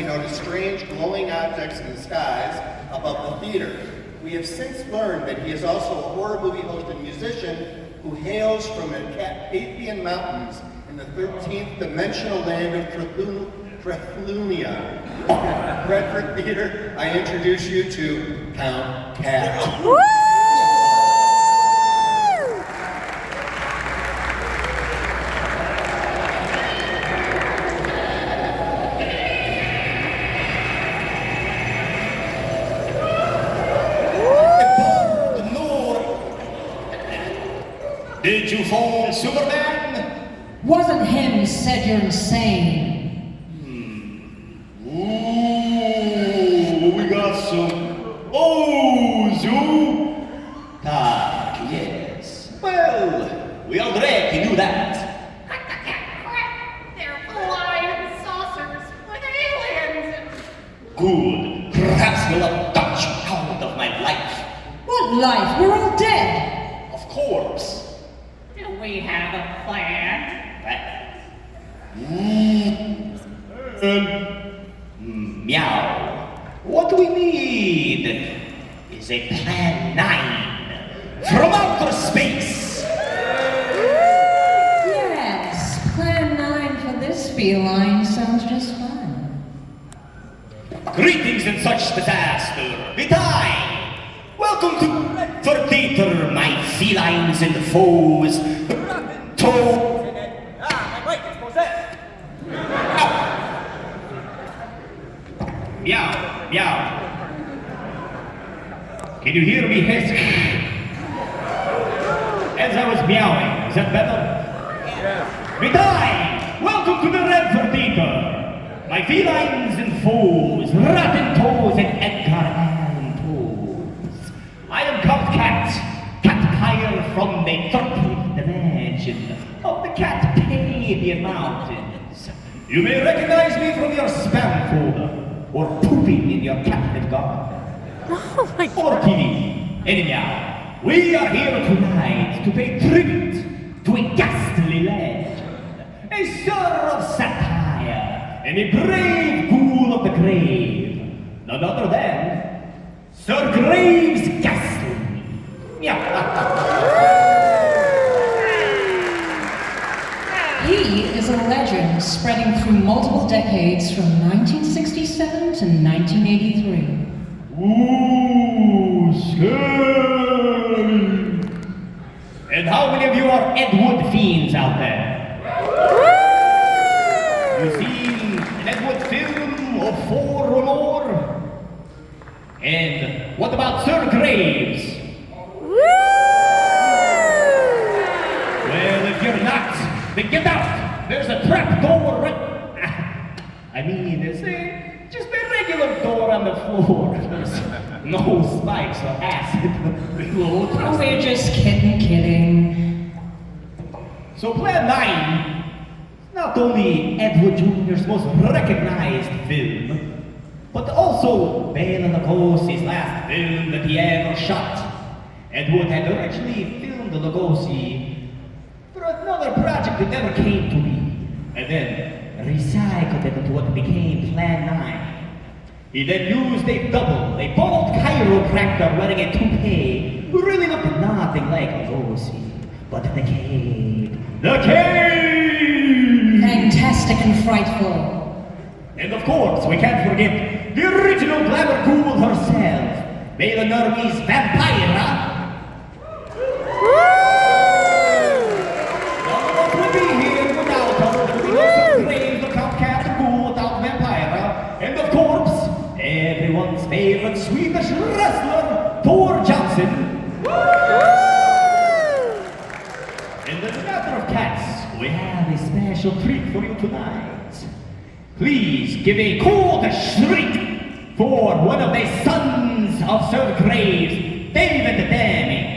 noticed strange glowing objects in the skies above the theater. We have since learned that he is also a horror movie host and musician who hails from the Carpathian Mountains in the 13th dimensional land of Trethlunia. Redford Theater, I introduce you to Count Cat. Did you fall, Superman? Wasn't him who said you're insane. Ooh, we got some Ozu. Ah, yes. Well, we already knew that. They're flying saucers with aliens. Good. Perhaps you'll abduct you out of my life. What life? We're all dead. Of course. Do we have a plan? Meow. What we need is a Plan 9 from outer space. Yes, Plan 9 for this feline sounds just fine. Greetings in such disaster. Vitai! Welcome to Redford Theater, my felines and foes. Meow, meow. Can you hear me hiss? As I was meowing, is that better? Yes. Vitai! Welcome to the Redford Theater. My felines and foes, rotten toes and Edgar Allan Poes. I am Count Cat, cat pyre from the 13th dimension of the Carpathian Mountains. You may recognize me from your spam folder, or pooping in your captive garden, or TV. Anyhow, we are here tonight to pay tribute to a ghastly legend, a stir of satire, and a brave ghoul of the grave, none other than Sir Graves Ghastly. He is a legend spreading through multiple decades from 1967 to 1983. Ooh, scary! And how many of you are Ed Wood fiends out there? You seen an Ed Wood film of 4 or more? And what about Sir Graves? Well, if you're not, then get out! There's a trap door right... I mean, it's just a regular door on the floor. There's no spikes or acid. Oh, we're just kidding. So Plan 9 is not only Edward Jr.'s most recognized film, but also Bela Lugosi's last film that he ever shot. Edward had originally filmed the Lugosi for another project that never came to be, and then recycled it into what became Plan 9. He then used a bald chiropractor wearing a toupee, who really looked nothing like Lugosi, but the cave. The cave! Fantastic and frightful. And of course, we can't forget the original glamour ghoul herself, Bela Lugosi's Vampira. None of us would be here without her. There would be no Sir Graves, the Count Cat, the ghoul without Vampira, and of course, everyone's favorite Swedish wrestler, Thor Johnson. In the matter of cats, we have a special treat for you tonight. Please give a cold shriek for one of the sons of Sir Graves, David Deming.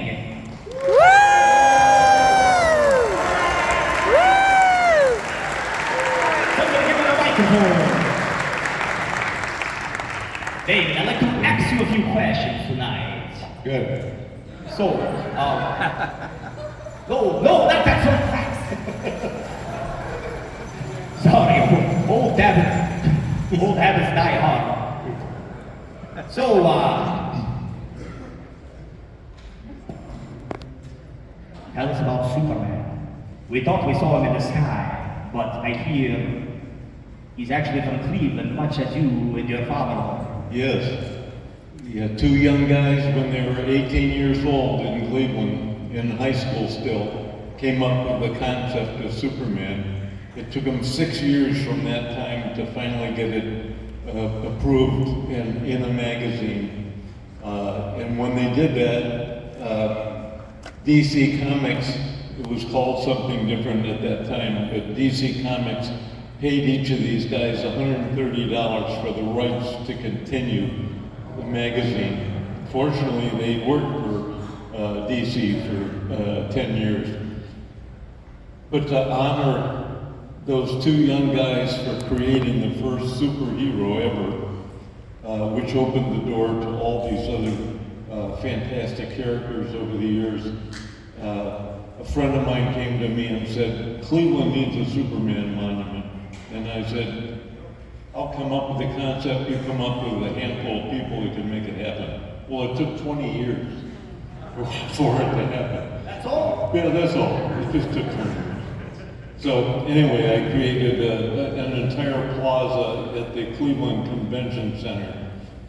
Somebody give him a microphone. David, I'd like to ask you a few questions tonight. Good. So, no, not that so fast. Sorry, old David. Old habits die hard. So, tell us about Superman. We thought we saw him in the sky, but I hear he's actually from Cleveland, much as you and your father. Yes. Yeah, two young guys when they were 18 years old in Cleveland, in high school still, came up with the concept of Superman. It took them 6 years from that time to finally get it approved in a magazine. And when they did that, DC Comics, it was called something different at that time, but DC Comics paid each of these guys $130 for the rights to continue the magazine. Fortunately, they worked for DC for 10 years. But to honor those two young guys for creating the first superhero ever, which opened the door to all these other fantastic characters over the years, a friend of mine came to me and said, Cleveland needs a Superman monument. And I said, I'll come up with the concept, you come up with a handful of people who can make it happen. Well, it took 20 years for it to happen. That's all? Yeah, that's all. It just took 20 years. So anyway, I created an entire plaza at the Cleveland Convention Center.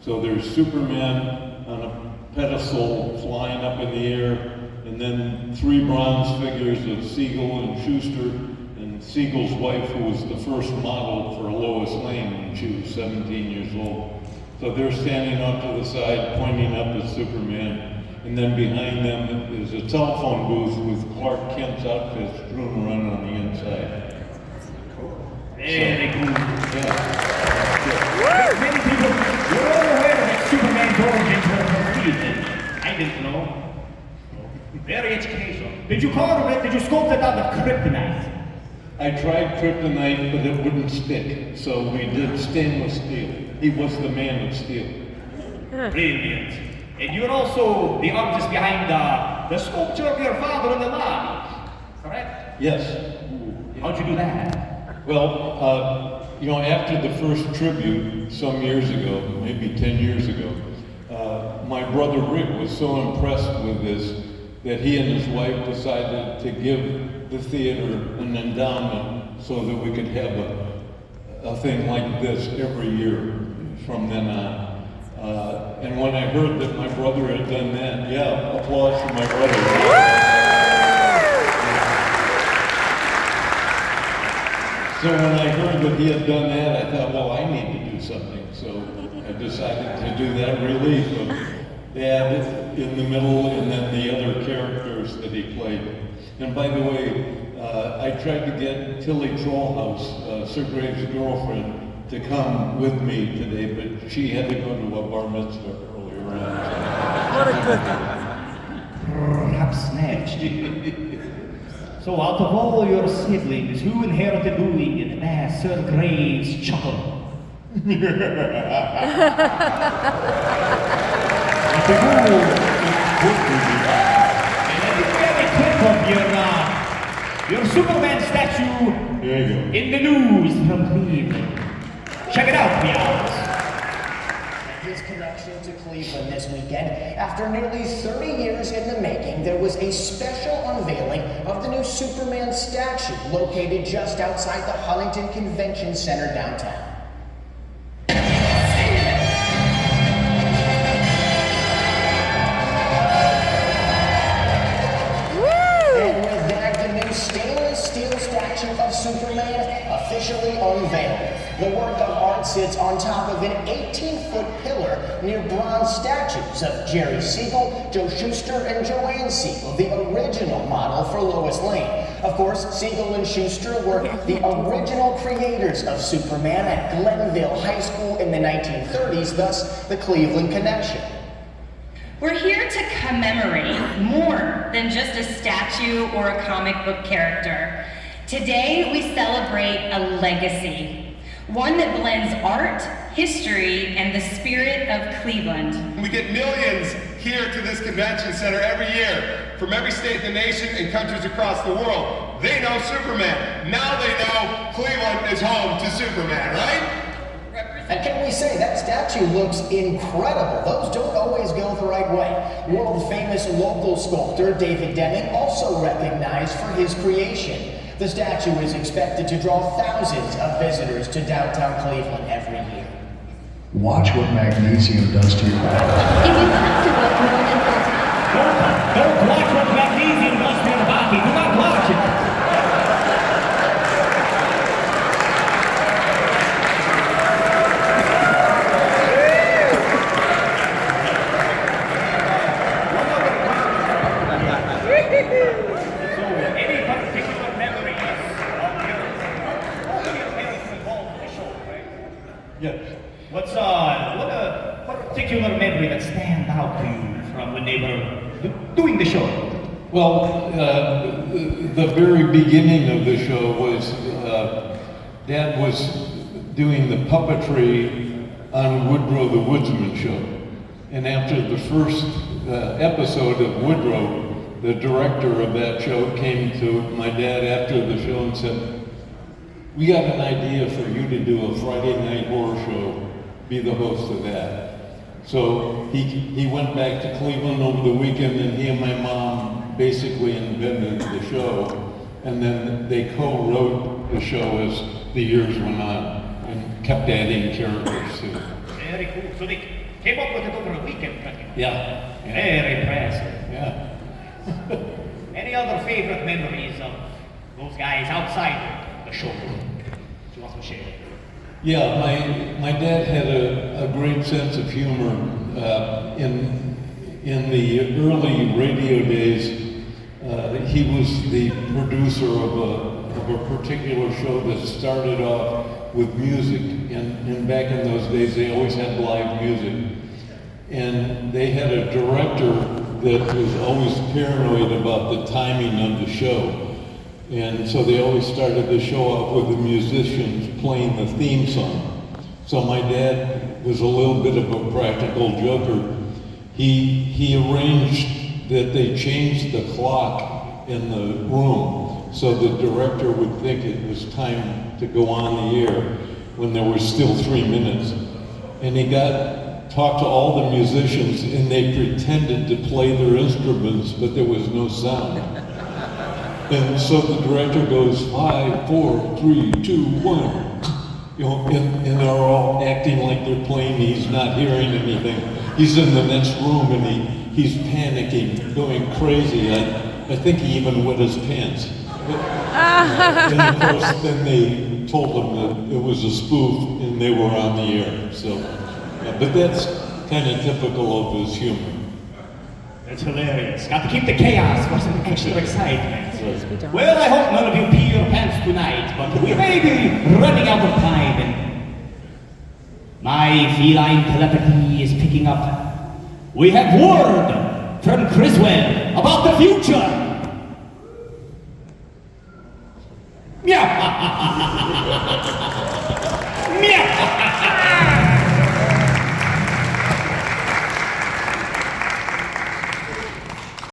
So there's Superman on a pedestal flying up in the air, and then 3 bronze figures of Siegel and Schuster, and Siegel's wife, who was the first model for Lois Lane when she was 17 years old. So they're standing off to the side, pointing up at Superman, and then behind them is a telephone booth with Clark Kent's outfit strewn around on the inside. Very cool. Yeah. Many people were all aware that Superman's origins were from Cleveland. I didn't know. Very educational. Did you carve it? Did you sculpt it out of kryptonite? I tried kryptonite, but it wouldn't stick, so we did stainless steel. He was the man of steel. Brilliant. And you're also the artist behind the sculpture of your father in the lobby, correct? Yes. How'd you do that? Well, after the first tribute some years ago, maybe 10 years ago, my brother Rick was so impressed with this that he and his wife decided to give the theater an endowment so that we could have a thing like this every year from then on. And when I heard that my brother had done that, yeah, applause for my brother. So when I heard that he had done that, I thought, well, I need to do something. So I decided to do that relief of Dad in the middle and then the other characters that he played. And by the way, I tried to get Tilly Trollhouse, Sir Graves' girlfriend, to come with me today, but she had to go to a bar mitzvah earlier on. What a good one. Perhaps snatched. So out of all your siblings, who inherited doing it? Sir Graves chuckle. Very quick of your Superman statue There you go. in the news from Cleveland. Check it out, meows. His connection to Cleveland this weekend. After nearly 30 years in the making, there was a special unveiling of the new Superman statue located just outside the Huntington Convention Center downtown. And with that, the new stainless steel statue of Superman officially unveiled. The work of art sits on top of an 18-foot pillar near bronze statues of Jerry Siegel, Joe Shuster, and Joanne Siegel, the original model for Lois Lane. Of course, Siegel and Shuster were the original creators of Superman at Glenville High School in the 1930s, thus the Cleveland connection. We're here to commemorate more than just a statue or a comic book character. Today, we celebrate a legacy, one that blends art, history, and the spirit of Cleveland. We get millions here to this convention center every year from every state in the nation and countries across the world. They know Superman. Now they know Cleveland is home to Superman, right? And can we say that statue looks incredible? Those don't always go the right way. World-famous local sculptor David Deming also recognized for his creation. The statue is expected to draw thousands of visitors to downtown Cleveland every year. Watch what magnesium does to your body. If you have to work more than full-time. Don't watch what magnesium does to your body. Do not watch it. So, any particular memories of your parents involved in the show, right? Yes. What particular memory that stand out to you from when they were doing the show? Well, the very beginning of the show was Dad was doing the puppetry on Woodrow the Woodsman show. And after the first episode of Woodrow, the director of that show came to my dad after the show and said, "We got an idea for you to do a Friday night horror show, be the host of that." So he went back to Cleveland over the weekend, and he and my mom basically invented the show. And then they co-wrote the show as the years went on and kept adding characters to it. Very cool. So they came up with it over a weekend, pretty much. Yeah. Very impressive. Yeah. Any other favorite memories of those guys outside the show that you want to share? Yeah, my dad had a great sense of humor. In the early radio days, he was the producer of a particular show that started off with music, and back in those days they always had live music. And they had a director that was always paranoid about the timing of the show. And so they always started the show off with the musicians playing the theme song. So my dad was a little bit of a practical joker. He arranged that they changed the clock in the room so the director would think it was time to go on the air when there was still 3 minutes. And he talked to all the musicians, and they pretended to play their instruments, but there was no sound. And so the director goes, 5, 4, 3, 2, 1. You know, and they're all acting like they're playing. He's not hearing anything. He's in the next room, and he's panicking, going crazy. I think he even wet his pants. And of course, then they told him that it was a spoof, and they were on the air. So, but that's kind of typical of his humor. That's hilarious. Got to keep the chaos for some extra excitement. Well, I hope none of you pee your pants tonight, but we may be running out of time, and my feline telepathy is picking up. We have word from Criswell about the future. Yeah.